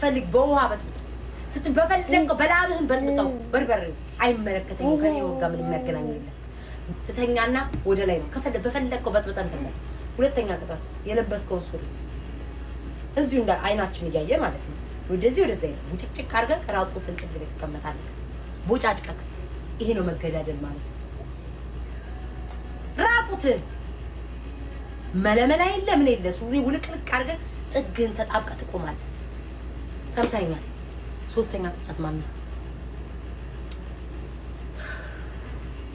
ስትፈልግ በውሃ በጥብጥ ስትበፈለቀው በላብህን በጥብጠው በርበሬ አይመለከተኝም ከኔ ወጋ ምን የሚያገናኝ የለም ስተኛና ወደ ላይ ነው በፈለቀው በጥብጠን ተመለ ሁለተኛ ቅጣት የለበስከውን ሱሪ እዚሁ እንደ አይናችን እያየ ማለት ነው ወደዚህ ወደዛ ሙጭጭቅ አድርገህ ራቁትን ጥግ ላይ ተቀመጣለህ ቦጫጭቀክ ይሄ ነው መገዳደል ማለት ራቁትን መለመላ የለ ምን የለ ሱሪ ውልቅልቅ አድርገህ ጥግን ተጣብቀህ ትቆማለህ ሰምታኛል ሶስተኛ ቅጣት ማን ነው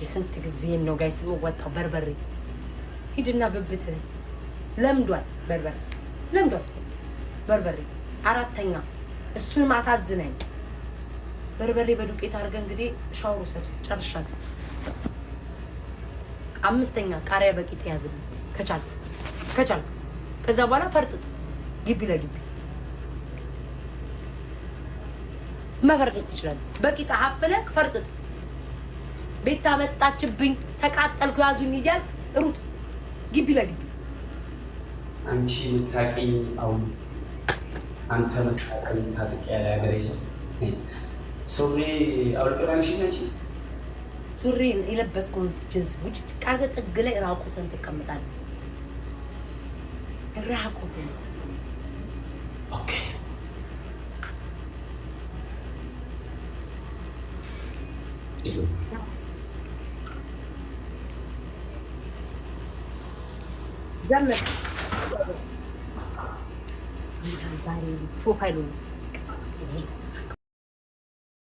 የስንት ጊዜ ነው ጋይስ ወጣው በርበሬ ሂድና ብብትህ ለምዷል በርበሬ አራተኛ እሱን ማሳዝነኝ በርበሬ በዱቄት አድርገህ እንግዲህ ሻወር ወሰድ ጨርሻለሁ አምስተኛ ቃሪያ በቂጥ ያዝልኝ ከቻል ከዛ በኋላ ፈርጥጥ ግቢ ለግቢ መፈርጥጥ ትችላለህ በቂጥ ሀፍለክ ፈርጥጥ ቤት ታመጣችብኝ ተቃጠልኩ ያዙኝ ይያል ሩጥ ግቢ ለግቢ አንቺ ምታቀኝ አሁን አንተ ምታቀኝ ታጥቂያ ያገሬ ሰው ሱሪ አውልቀናልሽ ነች ሱሪን የለበስኩት ጅንስ ውጭ ቃገ ጥግ ላይ ራቁትን ትቀመጣለህ ራቁትን ኦኬ ዘመን ዛሬ ፕሮፋይሉን